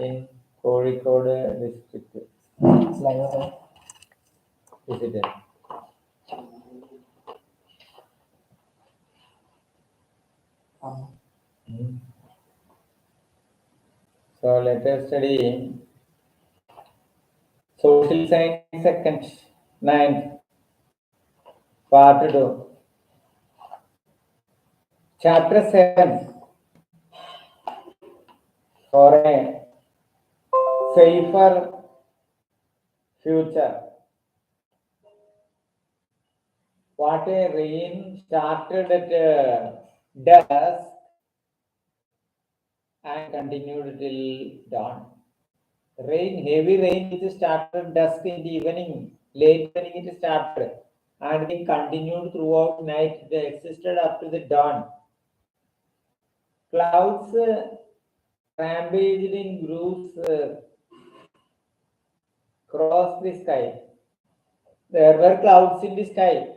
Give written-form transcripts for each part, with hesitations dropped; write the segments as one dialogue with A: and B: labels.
A: in Kozhikode district. Is it? So let us study social science second, 9th, part 2. Chapter 7 for a safer future. What a rain started at dusk and continued till dawn. Heavy rain, it started dusk in the evening, late evening it started, and it continued throughout night. It existed up to the dawn. Clouds rampaged in groups across the sky. There were clouds in the sky,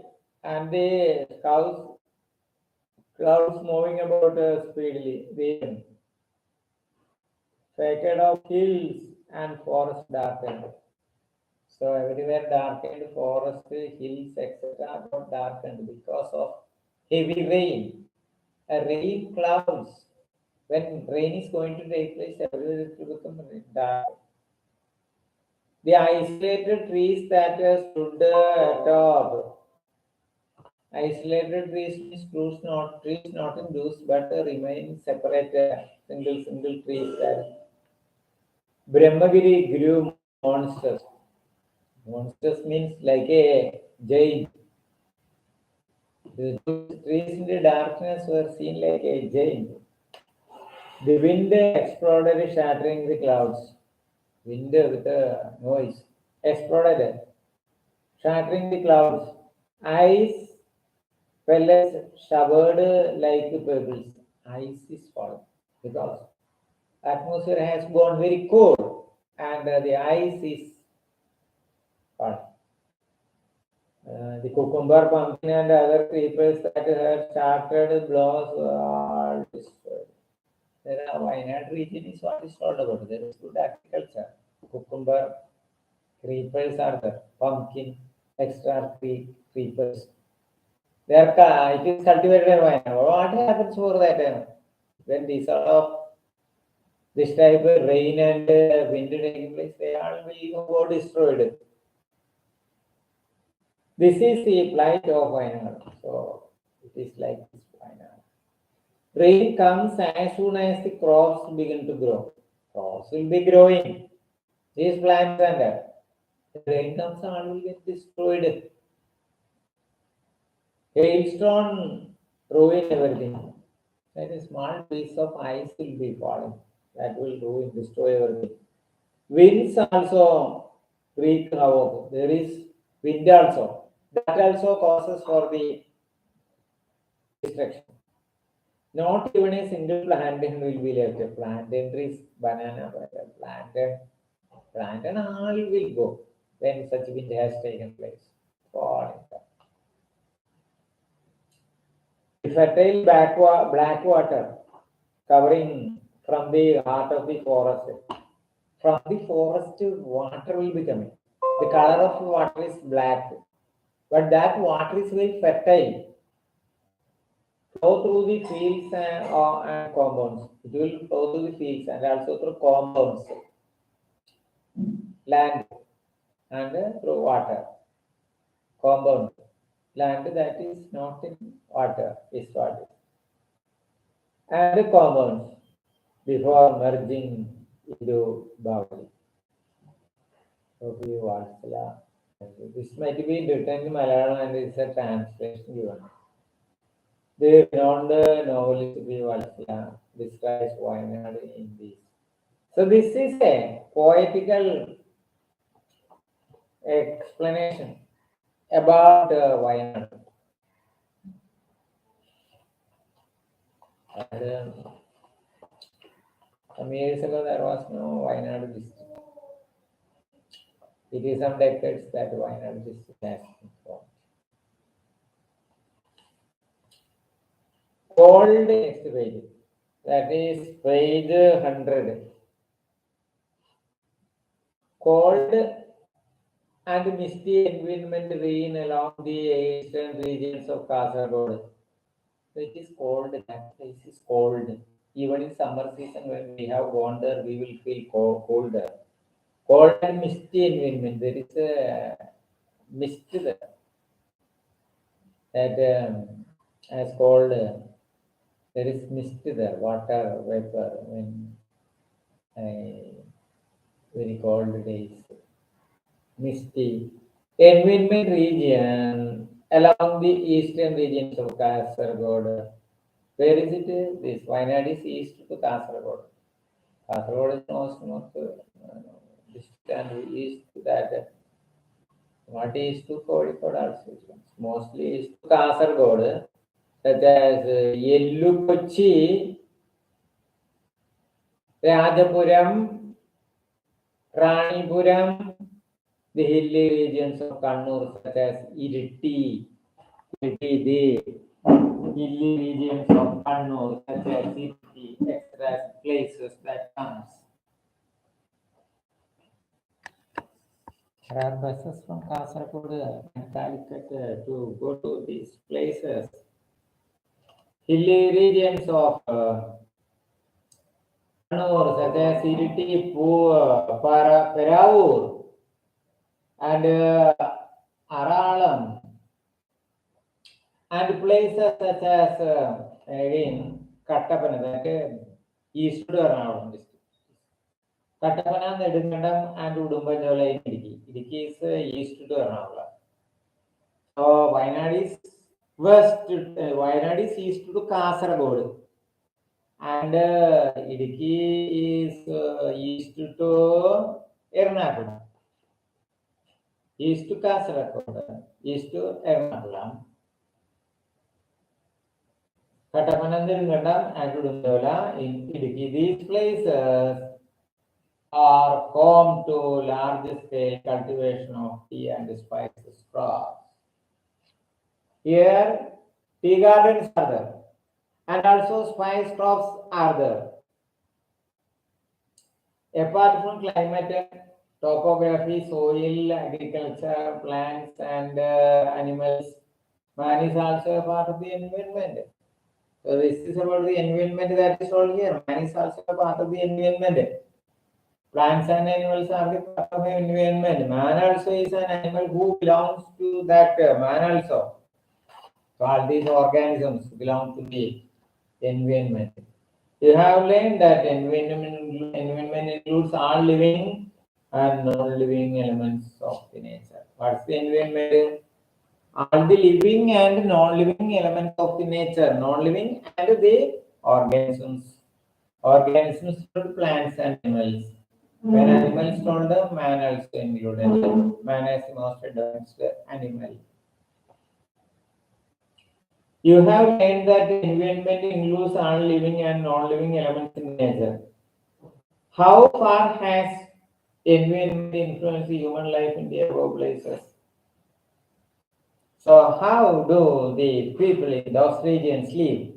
A: and the clouds moving about speedily. Facade of hills and forest darkened. So everywhere darkened, forest, hills, etc. got darkened because of heavy rain. Rain clouds. When rain is going to take place, everywhere it will become dark. The isolated trees that stood atop. Isolated trees means trees not in groups, but remain separate, single trees. Brahmagiri grew monsters. Monsters means like a giant. The trees in the darkness were seen like a giant. The wind exploded, shattering the clouds. Wind with a noise exploded, shattering the clouds. Ice pellets showered like pebbles. Ice is falling because atmosphere has gone very cold and the ice is falling. The cucumber, pumpkin, and other creepers that had started blows are destroyed. There are Wayanad region is what is told about. There is good agriculture. Cucumber, creepers are there. Pumpkin, extra creepers. It is cultivated in Wayanad. What happens for that? When these sort of this type of rain and wind taking place, they all will go destroyed. This is the plight of Wayanad. So it is like this Wayanad. Rain comes as soon as the crops begin to grow. Crops will be growing. These plants and rain comes, all will get destroyed. Hailstone ruin everything. Then a small piece of ice will be falling. That will ruin, destroy everything. Winds also wreak havoc. There is wind also. That also causes for the destruction. Not even a single plantain will be left. A plantain trees, banana, plantain all will go when such wind has taken place. Falling down. The fertile black water covering from the heart of the forest. From the forest, water will be coming. The color of the water is black, but that water is very fertile. Flow through the fields and compounds. It will flow through the fields and also through compounds, land, and through water. Compound. Land that is not in water is what. And compounds before merging into body. This might be written in Malayalam and it's a translation given. The renowned novelist B. Valsala describes Wayanad in this. So this is a poetical explanation about Wayanad. And, some years ago there was no Wayanad district. It is some decades that Wayanad district has been formed. Cold next page. That is page 100. cold and misty environment rain along the eastern regions of Kasaragod. So it is cold, that place is cold. Even in summer season, when we have gone there, we will feel colder. Cold and misty environment. There is a mist there that as cold. There is mist there, water vapor when very cold days. Misty. Environment region along the eastern regions of Kasaragod. Where is it? This Wayanad is east to Kasaragod. Kasaragod is most distant east to that. What is to Kozhikode also? Mostly is to Kasaragod, such as Yellukochi, Rajapuram, Ranipuram, the hilly regions of Kannur, such as Iriti, the hilly regions of Kannur, such as Iriti, etc. places that comes. There are buses from Kasaragod and Calicut to go to these places. Hilly regions of Kannur, such as Iriti, Peravur, and Aralam, and places such as again Kattapana, that east to Ernakulam district. Kattapana, Nedungandam, and Udumbanchola in Idiki. Idiki is east to Ernakulam. So Wayanad is west, Wayanad is east to Kasaragod, and Idiki is east to Ernakulam, east to Kasaragod, east to Ernakulam. Kattapanam and Udumbanchola in Idiki. These places are home to large-scale cultivation of tea and spices crops. Here, tea gardens are there, and also spice crops are there. Apart from climate, topography, soil, agriculture, plants, and animals, man is also a part of the environment. So this is about the environment that is told here. Man is also a part of the environment. Plants and animals are the part of the environment. Man also is an animal who belongs to that man also. So all these organisms belong to the environment. You have learned that environment includes all living and non-living elements of the nature. What's the environment? All the living and non-living elements of the nature. Non-living and the organisms. Organisms include plants and animals. When animals told them, man also included. Man is the most advanced animal. You have learned that the environment includes all living and non-living elements in nature. How far has environment influenced human life in the above places? So how do the people in those regions live?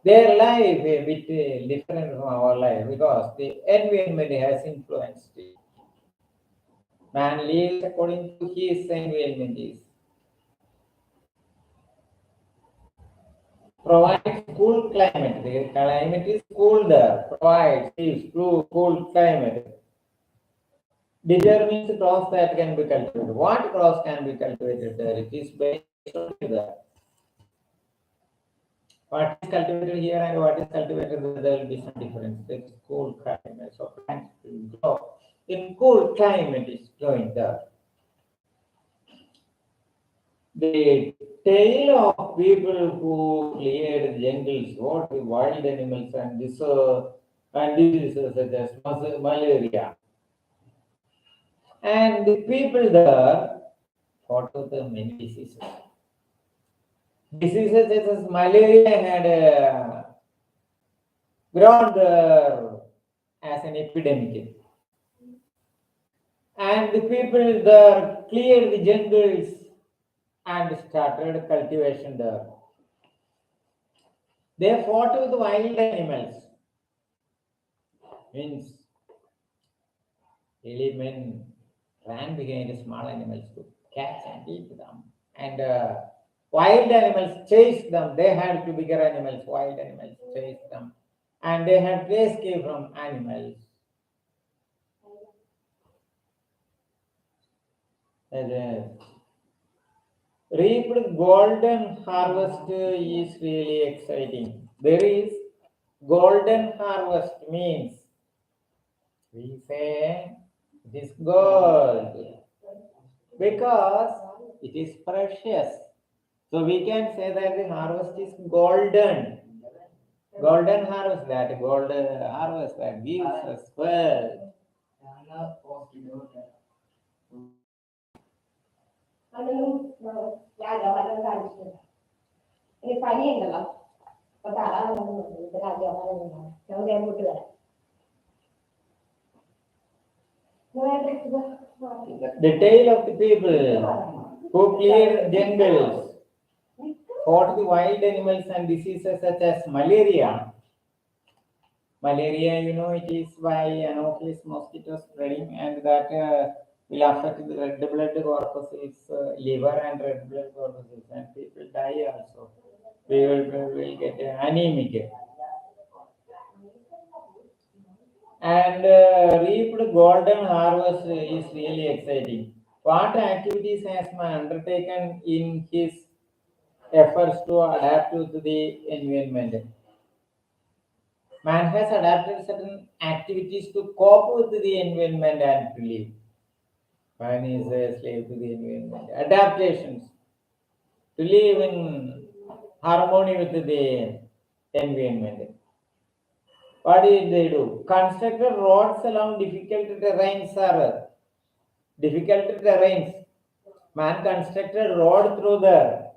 A: Their life is a bit different from our life because the environment has influenced it. Man lives according to his environment is. Provides cool climate. The climate is cool there. Provides cool climate. Determines crops that can be cultivated. What crops can be cultivated there? It is based on that. What is cultivated here and what is cultivated there, there will be some difference. There is cool climate. So plants will grow in cool climate is growing there. The tale of people who cleared the jungles, what the wild animals and diseases such as malaria. And the people there fought with the many diseases. Diseases such as malaria had grown there as an epidemic. And the people there cleared the jungles and started cultivation there. They fought with wild animals. Means Really, men ran behind small animals to catch and eat them. And wild animals chased them. They had to bigger animals, wild animals chased them. And they had to escape from animals. And, reaped golden harvest is really exciting. There is golden harvest means we say it is gold because it is precious. So we can say that the harvest is golden. Golden harvest, that gold harvest that gives us wealth. The tale of the people who cleared jungles, fought the wild animals and diseases such as malaria. Malaria, it is by Anopheles mosquito spreading, and that will affect the red blood corpuscles, liver and red blood corpuscles, and people die also. We will get anemic. And reaped golden harvest is really exciting. What activities has man undertaken in his efforts to adapt to the environment? Man has adapted certain activities to cope with the environment and to live. Man is a slave to the environment. Adaptations to live in harmony with the environment. What did they do? Constructed roads along difficult terrains are difficult terrains. Man constructed road through the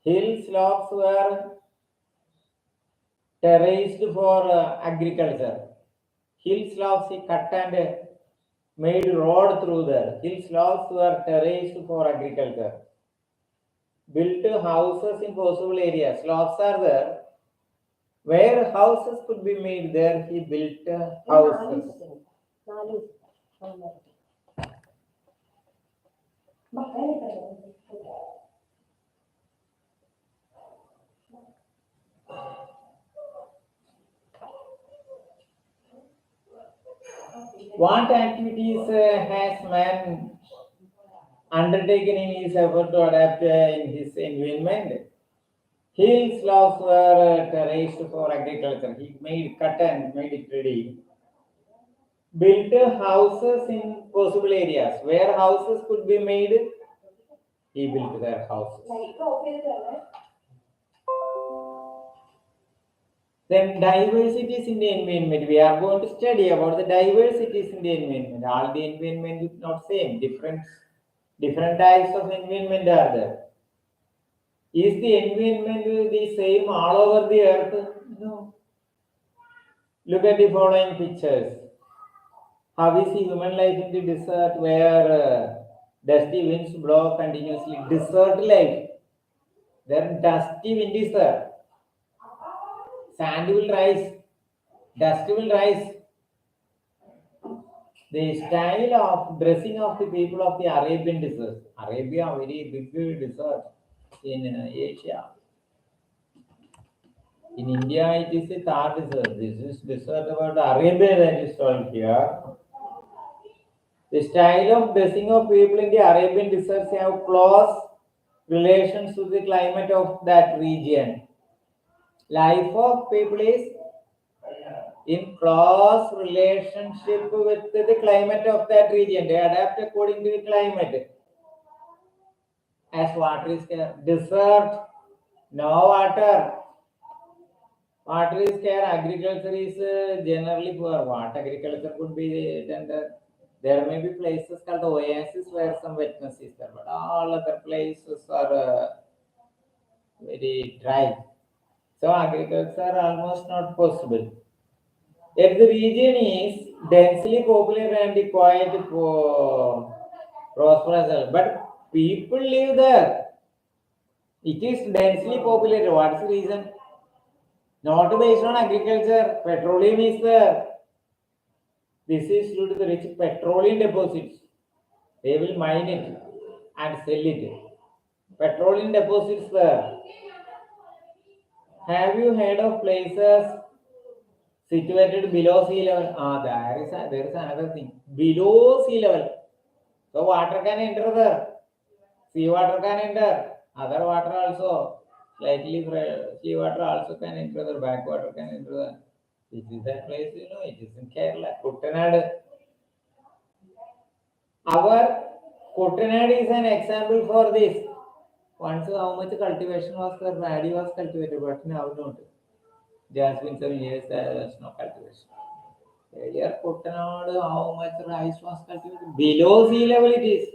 A: hill slopes were terraced for agriculture. Hill slopes he cut and made road through there. Hill slopes were terraced for agriculture. Built houses in possible areas. Slopes are there. Where houses could be made, there he built houses. What activities has man undertaken in his effort to adapt in his environment? Hill slopes were terraced for agriculture. He made cut and made it ready. Built houses in possible areas. Where houses could be made, he built their houses. Then diversities in the environment. We are going to study about the diversities in the environment. All the environment is not same. Different types of environment are there. Is the environment the same all over the earth? No. Look at the following pictures. How is the human life in the desert where dusty winds blow continuously? Desert life. Then dusty wind is there. Sand will rise. Dust will rise. The style of dressing of the people of the Arabian desert. Arabia, very big desert in Asia. In India, it is a Thar desert. This is desert about Arabia that is told here. The style of dressing of people in the Arabian deserts have close relations to the climate of that region. Life of people is in close relationship with the climate of that region. They adapt according to the climate. As water is scarce, desert, no water. Water is scarce, agriculture is generally poor. What agriculture could be done there? There may be places called oases where some wetness is there, but all other places are very dry. So agriculture almost not possible. If the region is densely populated and quite prosperous, but people live there. It is densely populated. What's the reason? Not based on agriculture. Petroleum is there. This is due to the rich petroleum deposits. They will mine it and sell it. Petroleum deposits there. Have you heard of places situated below sea level? There is another thing. Below sea level. So water can enter there. Sea water can enter. Other water also. Slightly sea water also can enter there. Backwater can enter there. This is that place, it is in Kerala. Kuttanad. Our Kuttanad is an example for this. Once how much cultivation was there, paddy was cultivated, but now not. Just been 7 years, there's no cultivation. Earlier, Kuttanad, how much rice was cultivated? Below sea level it is.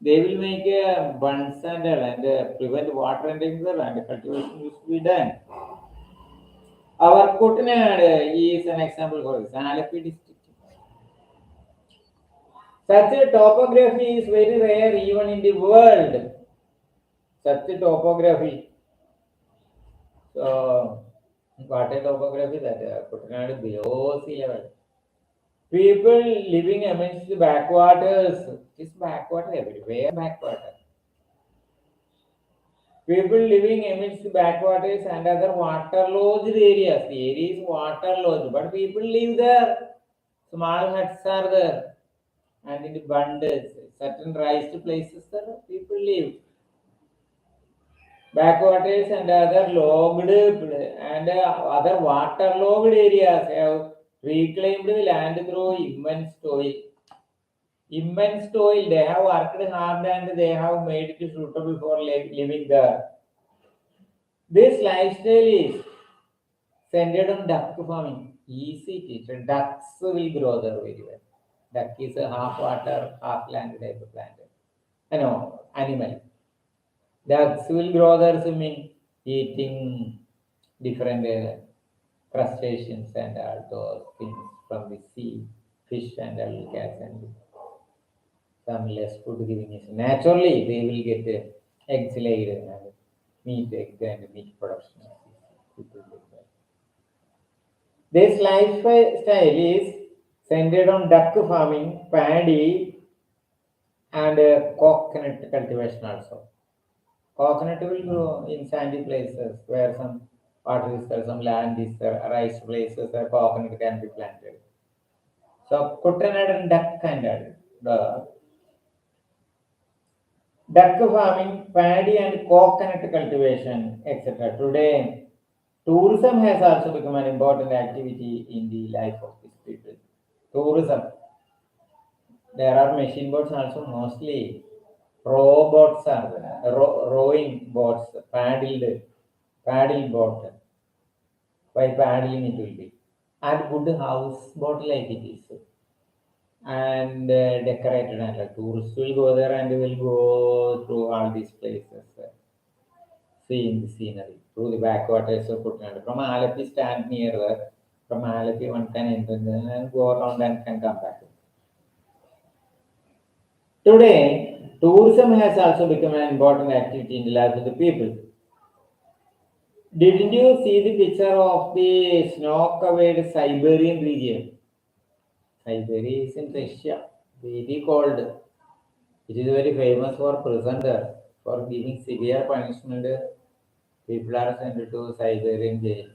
A: They will make a bunds and prevent water entering there, and cultivation used to be done. Our Kuttanad is an example for this, Alapi district. Such a topography is very rare even in the world. Such a topography. So, what a topography that Kuttanad below sea level. People living amidst the backwaters. This backwater everywhere backwater. People living amidst the backwaters and other waterlogged areas. The area is waterlogged, but people live there. Small huts are there. And in the abundance, certain raised places there, people live. Backwaters and other logged and other waterlogged areas have reclaimed the land through immense toil. Immense toil, they have worked hard and they have made it suitable for living there. This lifestyle is centered on duck farming. Easy teacher. Ducks will grow there very well. Duck is a half water, half land type of plant. Animal. Ducks will grow there swimming, eating different crustaceans and all those things from the sea, fish and all cats and some less food giving is naturally they will get eggs laid and meat egg and meat production. This lifestyle is centered on duck farming, paddy, and coconut cultivation also. Coconut will grow in sandy places where some water is there, some land is there, rice places where coconut can be planted. So, Kuttanad and duck and the duck farming, paddy and coconut cultivation, etc. Today, tourism has also become an important activity in the life of these people. Tourism. There are machine boats also, mostly rowboats are there, rowing boats, paddle boat. By paddling it will be. And good house boat like it is. And decorated and tourists will go there and will go through all these places, seeing the scenery through the backwaters of Kuttanad. From Alapi stand near there. From Alapi one can enter and go around and can come back. Today, tourism has also become an important activity in the life of the people. Didn't you see the picture of the snow-covered Siberian region? Siberia is in Russia, very cold. It is very famous for prison there, for giving severe punishment. People are sent to Siberian jail.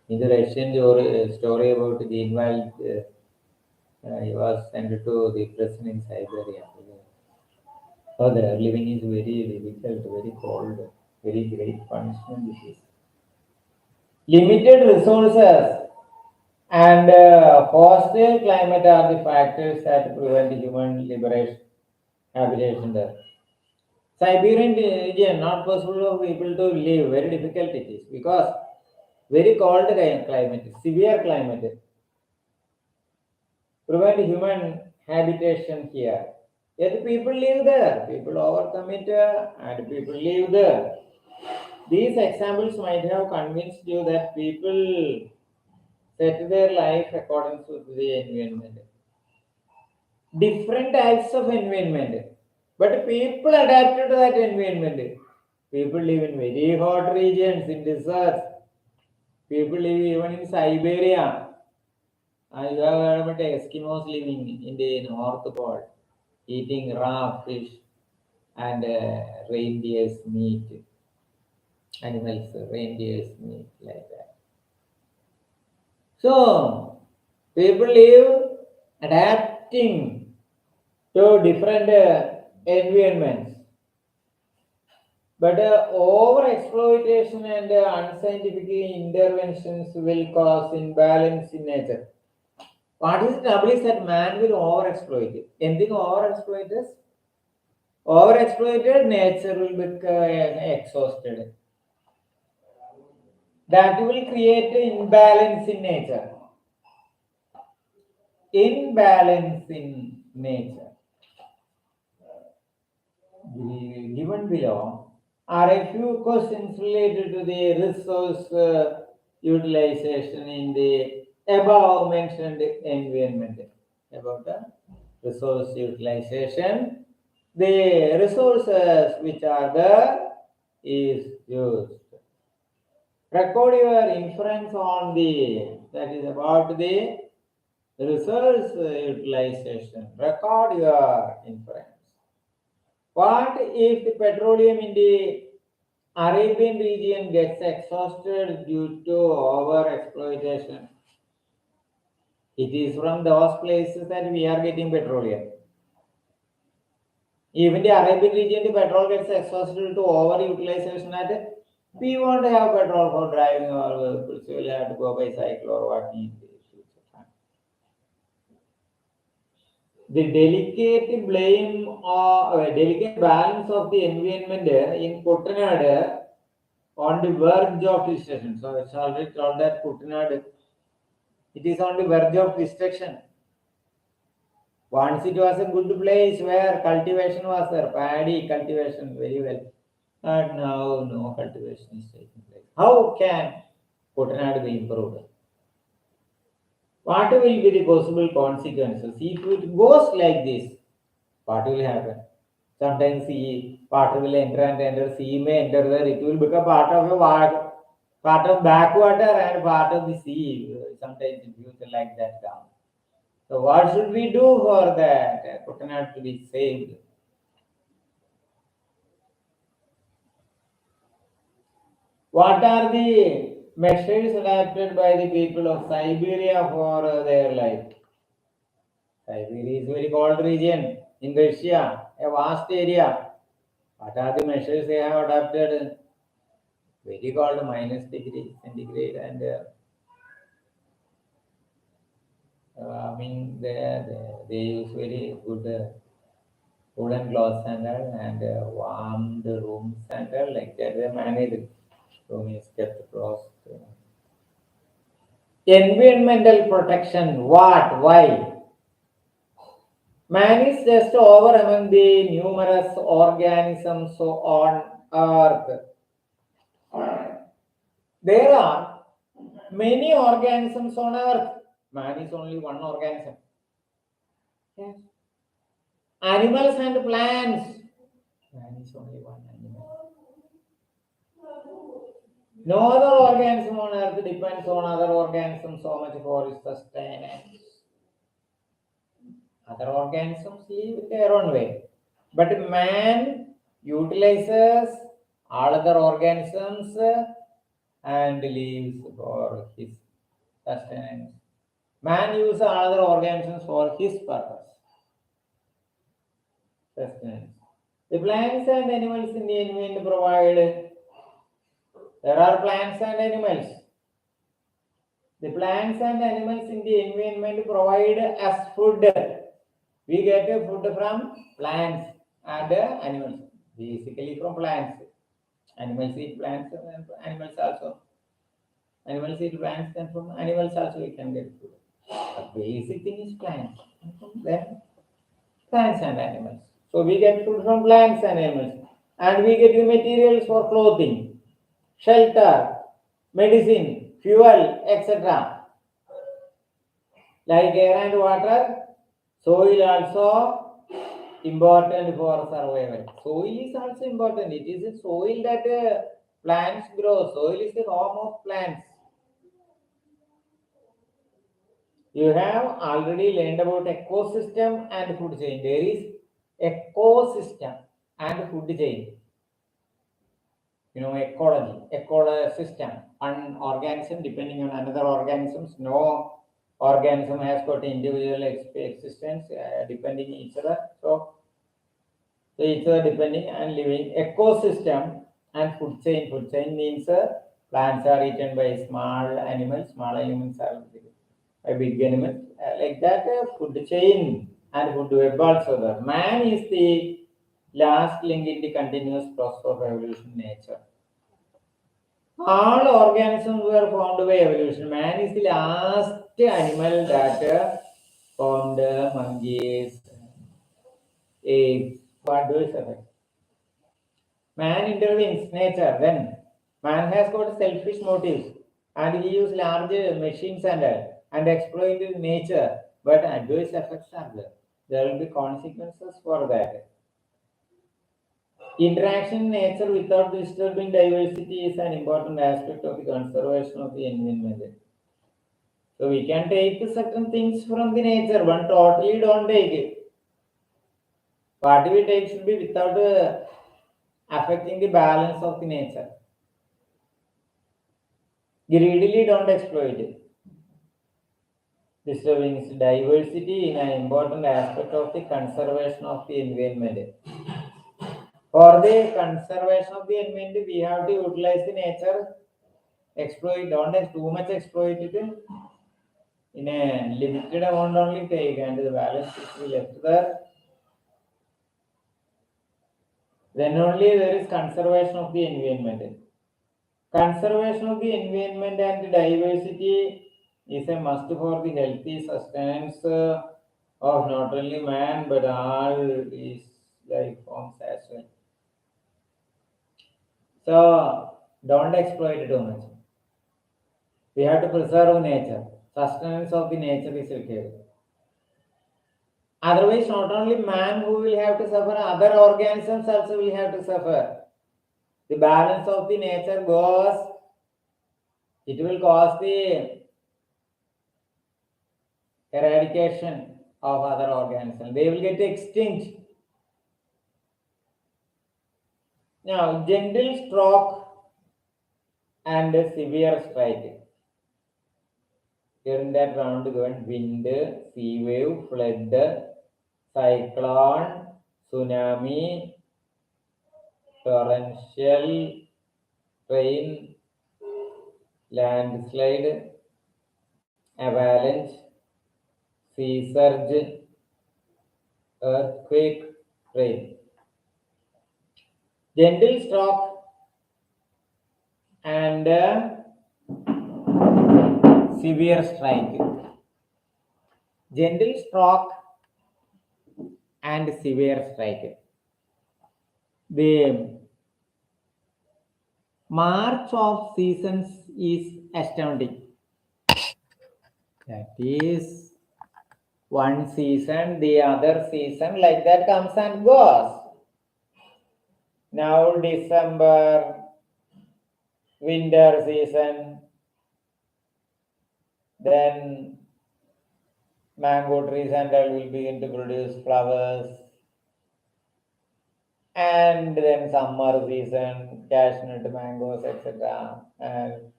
A: In the Russian story about Genwald, he was sent to the prison in Siberia. So their living is very difficult, very cold, very great punishment. This is limited resources and hostile climate are the factors that prevent human liberation habitation there. Siberian region not possible for people to live. Very difficult it is because very cold climate, severe climate prevent human habitation here. Yet people live there. People overcome it and people live there. These examples might have convinced you that people set their life according to the environment. Different types of environment, but people adapted to that environment. People live in very hot regions, in deserts. People live even in Siberia. You have heard about the Eskimos living in the North Pole, eating raw fish and reindeer's meat, animals, reindeer's meat, like that. So, people live adapting to different environments. But over exploitation and unscientific interventions will cause imbalance in nature. What is trouble is that man will overexploit it. Anything overexploited, overexploited nature will become exhausted. That will create imbalance in nature. Imbalance in nature. Given below are a few questions related to the resource utilization in the above mentioned environment. About the resource utilization, the resources which are there is used. Record your inference on the, that is about the resource utilization. Record your inference. What if the petroleum in the Arabian region gets exhausted due to over exploitation? It is from those places that we are getting petroleum. Even the Arabian region, the petrol gets exhausted due to over utilization. That we won't have petrol for driving our vehicles. We will have to go by cycle or what in the future. The delicate blame or delicate balance of the environment in Kuttanad on the verge of destruction. So it's already told that Kuttanad, it is on the verge of destruction. Once it was a good place where cultivation was there, paddy cultivation very well. And now no cultivation is taking place. How can Kuttanad be improved? What will be the possible consequences? If it goes like this, what will happen? Sometimes sea water will enter and enter, sea may enter there, it will become part of a water, part of backwater and part of the sea. Sometimes in future like that down. So what should we do for that coconut to be saved? What are the measures adopted by the people of Siberia for their life? Siberia is a very cold region in Russia, a vast area. What are the measures they have adopted? Very cold, -degree centigrade, and I mean they use very good woolen cloths and all, and warmed rooms and all, like that. They manage room is kept closed. Environmental protection. What? Why? Man is just over among the numerous organisms on Earth. There are many organisms on Earth. Man is only one organism. Yes. Animals and plants. Man is only one animal. No other organism on Earth depends on other organisms so much for its sustenance. Other organisms live their own way. But man utilizes all other organisms and lives for his sustenance. Man uses all other organisms for his purpose. Sustenance. The plants and animals in the environment provide. There are plants and animals. The plants and animals in the environment provide us food. We get food from plants and animals. Basically from plants. Animals eat plants and animals also. Animals eat plants and from animals also we can get food. The basic thing is plants. Then plants and animals. So we get food from plants and animals. And we get the materials for clothing, shelter, medicine, fuel, etc. Like air and water, soil also important for survival. Soil is also important. It is a soil that plants grow. Soil is the home of plants. You have already learned about ecosystem and food chain. There is ecosystem and food chain. Ecology, ecosystem. One organism depending on another organisms. No organism has got individual existence depending each other. So each other depending and living. Ecosystem and food chain. Food chain means plants are eaten by small animals. Small animals are by big animals. Like that, food chain and food web also there. Man is the last link in the continuous process of evolution nature. All organisms were formed by evolution. Man is the last animal that formed monkeys, apes. What do you say? Man intervenes nature. Then man has got selfish motives, and he uses large machines and exploit nature. But adverse effects are there. There will be consequences for that. Interaction in nature without disturbing diversity is an important aspect of the conservation of the environment. So we can take certain things from the nature, but totally don't take it. What we take should be without affecting the balance of the nature. Greedily don't exploit it. Disturbing its diversity in an important aspect of the conservation of the environment. For the conservation of the environment, we have to utilize the nature, exploit, don't too much exploit it. In a limited amount only take, and the balance is left there. Then only there is conservation of the environment. Conservation of the environment and diversity is a must for the healthy sustenance of not only man but all his life forms as well. So don't exploit too much. We have to preserve nature. Sustenance of the nature is required. Otherwise, not only man who will have to suffer, other organisms also will have to suffer. The balance of the nature goes, it will cause the eradication of other organisms. They will get extinct. Now, gentle stroke and severe strike. During that round, going wind, sea wave, flood, cyclone, tsunami, torrential rain, landslide, avalanche, sea surge, earthquake, rain. Gentle stroke and severe strike. Gentle stroke and severe strike. The march of seasons is astounding. That is one season, the other season, like that comes and goes. Now December, winter season, then mango trees and all will begin to produce flowers. And then summer season, cashew mangoes, etc. And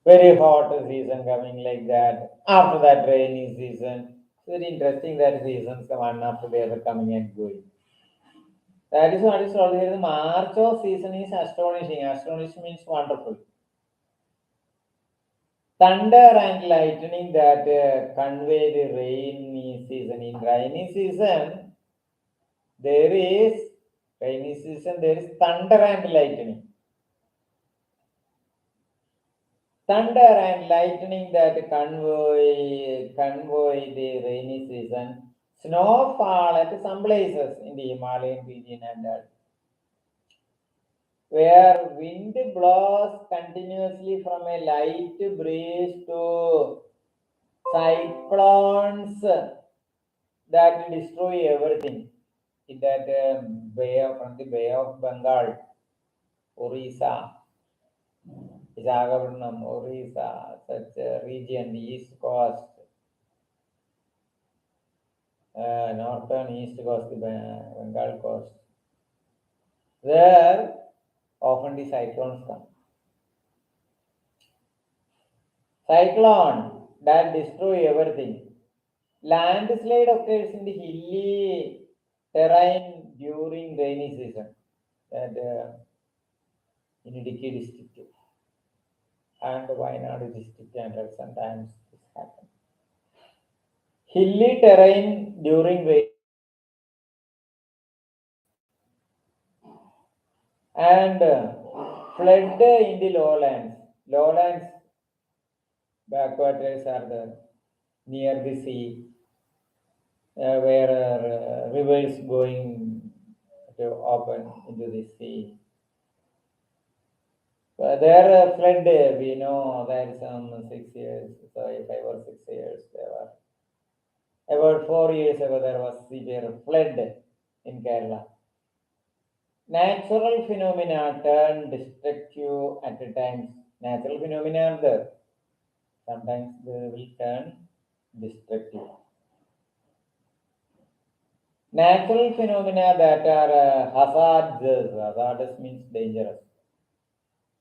A: very hot season coming like that. After that, rainy season. It's very interesting that seasons one after the other coming and going. That is what is called here. The march of season is astonishing. Astonishing means wonderful. Thunder and lightning that convey the rainy season. In rainy season, there is there is thunder and lightning. Thunder and lightning that convoy the rainy season. Snowfall at some places in the Himalayan region and where wind blows continuously from a light breeze to cyclones that destroy everything. In that from the Bay of Bengal, Orissa, Visakhapatnam, Orissa, such a region, the east coast. northern east coast, the Bengal coast. There often the cyclones come. Cyclone that destroy everything. Landslide occurs in the hilly terrain during rainy season. That in Idukki district and Wayanad district, and sometimes this happens. Hilly terrain during rain and flood in the lowlands. Lowlands backwaters are near the sea, where rivers going to open into the sea. There flood, we know there is some 6 years, sorry, 5 or 6 years, there were about 4 years ago there was severe flood in Kerala. Natural phenomena turn destructive at times. Natural phenomena are there. Sometimes they will turn destructive. Natural phenomena that are hazardous. Hazardous means dangerous.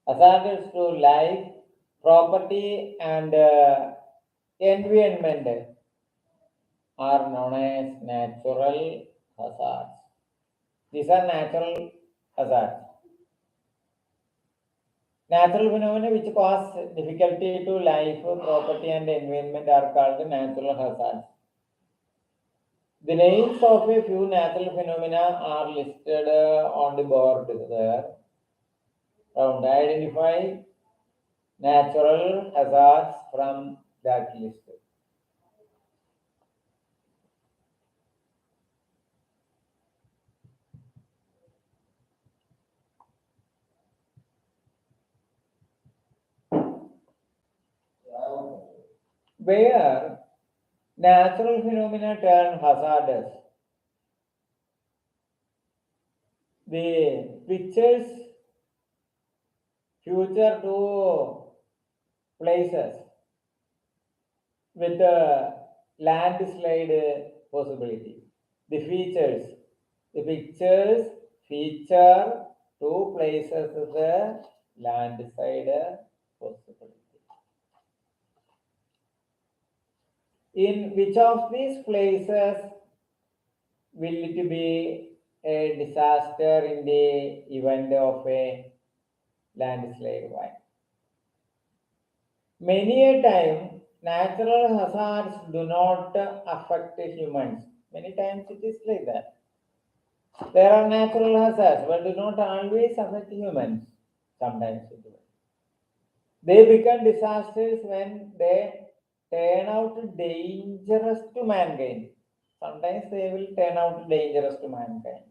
A: Hazardous to life, property, and environment are known as natural hazards. These are natural hazards. Natural phenomena which cause difficulty to life, property, and environment are called natural hazards. The names of a few natural phenomena are listed on the board there. Identify natural hazards from that list. Where natural phenomena turn hazardous, the pictures future to places with a landslide possibility. The pictures feature two places with a landslide possibility. In which of these places will it be a disaster in the event of a landslide? Why? Many a time, natural hazards do not affect humans. Many times it is like that. There are natural hazards, but do not always affect humans. Sometimes it will. They become disasters when they turn out dangerous to mankind. Sometimes they will turn out dangerous to mankind.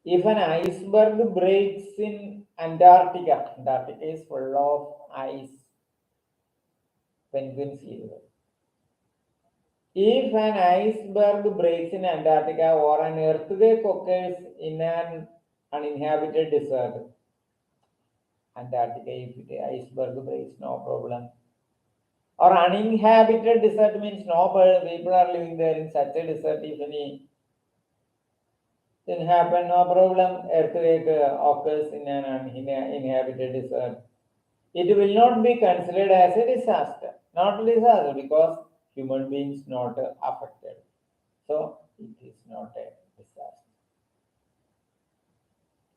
A: If an iceberg breaks in Antarctica, Antarctica is full of ice, penguins live there. If an iceberg breaks in Antarctica or an earthquake occurs in an uninhabited desert, Antarctica, if the iceberg breaks, no problem. Or uninhabited desert means no people are living there in such a desert. If anything happen, no problem. Earthquake occurs in an uninhabited desert. It will not be considered as a disaster. Not a disaster because human beings not affected. So it is not a disaster.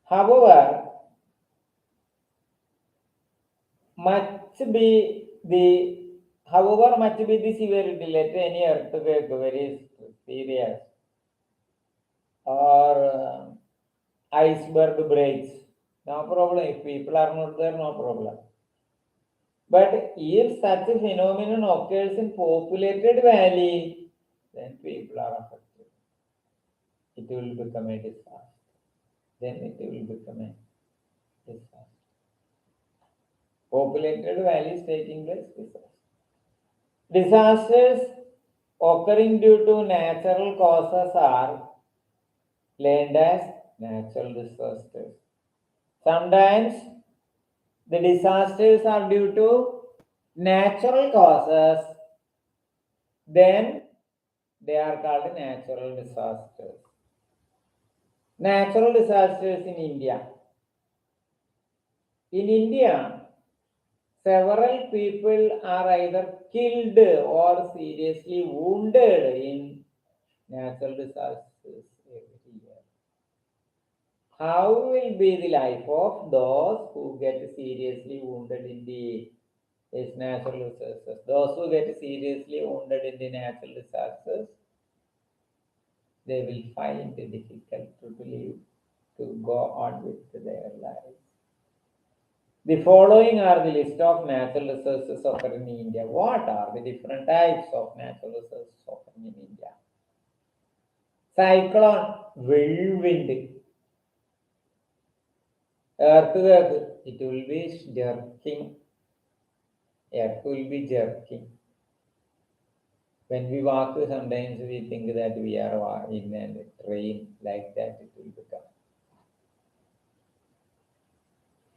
A: However, much be the severity, let any earthquake very serious or iceberg breaks, no problem. If people are not there, no problem. But if such a phenomenon occurs in populated valley, then people are affected. It will become a disaster. Then it will become a disaster. Populated valleys taking place, disaster. Disasters occurring due to natural causes are labeled as natural disasters. Sometimes the disasters are due to natural causes, then They are called natural disasters. Natural disasters in India. In India, several people are either killed or seriously wounded in natural disasters every year. How will be the life of those who get seriously wounded in the natural disasters? Those who get seriously wounded in the natural disasters, they will find it difficult to live, to go on with their lives. The following are the list of natural resources occurring in India. What are the different types of natural resources occurring in India? Cyclone, whirlwind, earthquake, it will be jerking. Earth will be jerking. When we walk, sometimes we think that we are in a train, like that it will become.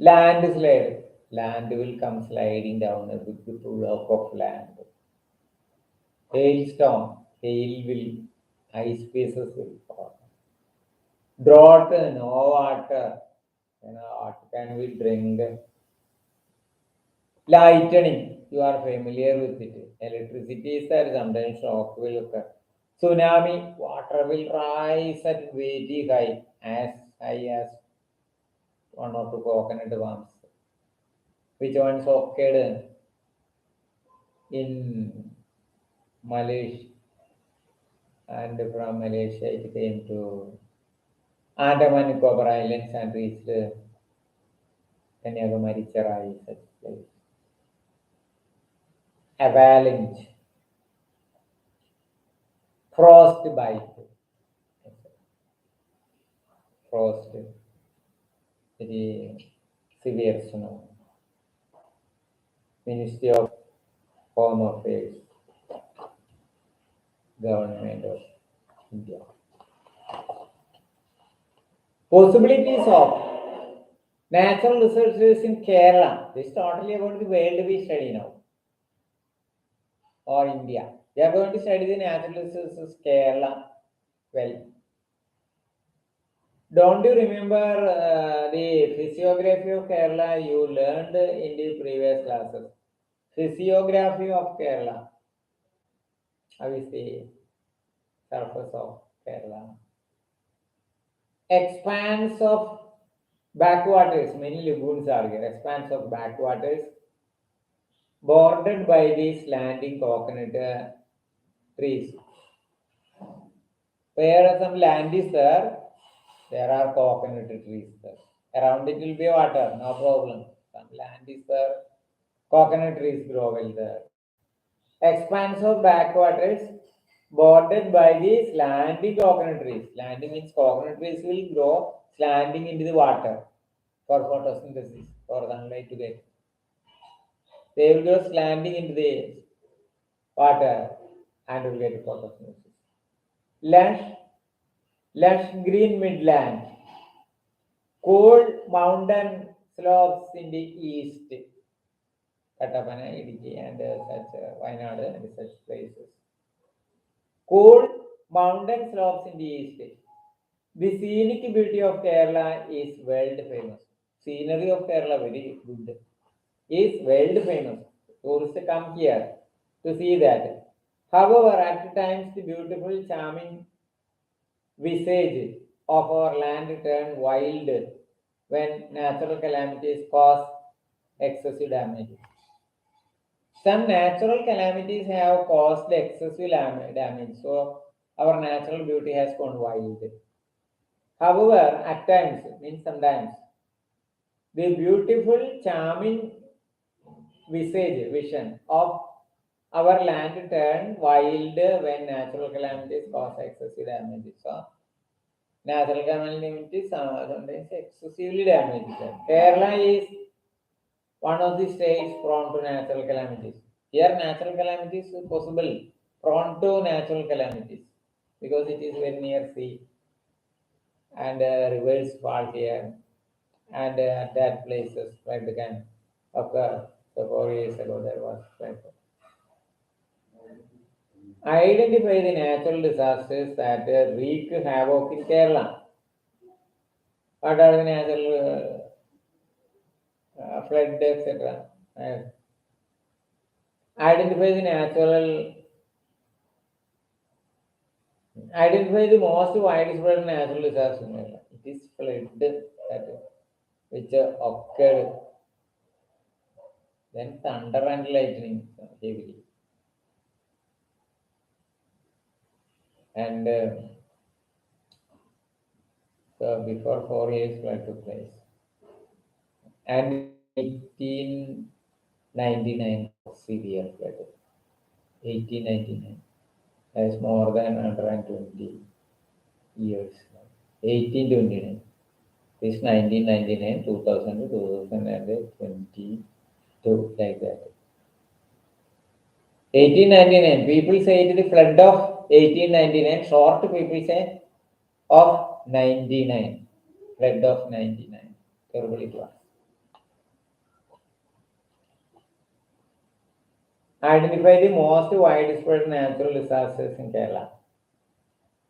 A: Landslide, land will come sliding down a big block of land. Hailstorm, hail will, ice pieces will fall. Drought, no water, what can we drink? Lightning, you are familiar with it. Electricity is there, sometimes shock will occur. Tsunami, water will rise at very high as one or two coconut palms. Which ones occurred in Malaysia, and from Malaysia it came to Andaman Nicobar Islands and reached Kanyakumari, Cherai, such place. Avalanche, frostbite, frost, very severe snow. Ministry of Home Affairs, Government of India. Possibilities of natural resources in Kerala. This is totally about the world we study now, or India. We are going to study the natural resources Kerala well. Don't you remember the physiography of Kerala you learned in the previous classes? Physiography of Kerala. How is the surface of Kerala? Expanse of backwaters. Many lagoons are here. Expanse of backwaters bordered by these slanting coconut trees. Where some land is there are coconut trees there. Around it will be water, no problem. Some land is there, coconut trees grow well there. Expanse of backwaters bordered by the slanting coconut trees. Slanting means coconut trees will grow slanting into the water for photosynthesis, for sunlight to get. They will go slanting into the water and will get photosynthesis. Lush green midland, cold mountain slopes in the east, Kattapana, Idiki, and such Wayanad and such places. Cold mountain slopes in the east. The scenic beauty of Kerala is world famous. Scenery of Kerala very good. Is world famous. Tourists come here to see that. However, at times the beautiful, charming visage of our land turn wild when natural calamities cause excessive damage. Some natural calamities have caused excessive damage, so our natural beauty has gone wild. However, at times, means sometimes, the beautiful, charming vision of our land turn wild when natural calamities cause excessive damage. So, natural calamities sometimes excessively damage. Kerala is one of the states prone to natural calamities. Here, natural calamities is possible, prone to natural calamities, because it is very near sea and rivers fall here, and at that places like the can occur. So 4 years ago there was like Identify the natural disasters that wreak havoc in Kerala. What are the natural flood, etc.? Identify the natural. Identify the most widespread natural disaster in Kerala. It is flood that which occurred, then thunder and lightning heavily, and so before 4 years flood took place, and 1899 severe flood. 1899. That's more than 120 years. 1829. This 1999, 2000 2022, like that. 1899, people say it is the flood of 1899. Short people say of 99. Flood of 99. Terrible it was. Identify the most widespread natural disasters in Kerala.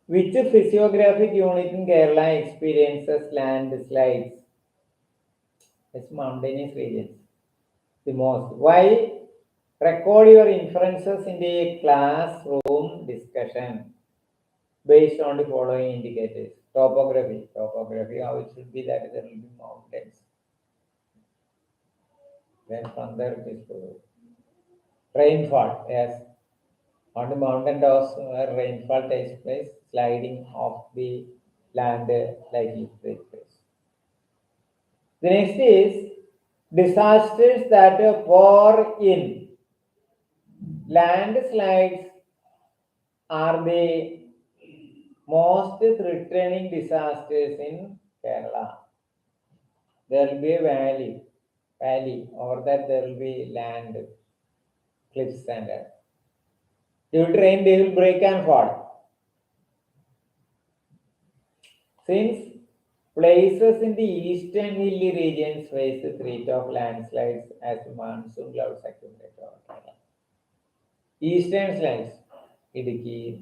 A: Which physiographic unit in Kerala experiences landslides? It's mountainous regions. The most. Why? Record your inferences in the classroom discussion based on the following indicators. Topography. Topography, how it should be that there will be mountains. Then from there it is rainfall. Yes. On the mountain tops where rainfall takes place, sliding of the land likely to take place. The next is disasters that pour in. Landslides are the most threatening disasters in Kerala. There will be a valley, over that there will be land, cliffs and due to rain they will break and fall. Since places in the eastern hilly regions face the threat of landslides as monsoon clouds accumulate over Kerala. Eastern slides, Idiki,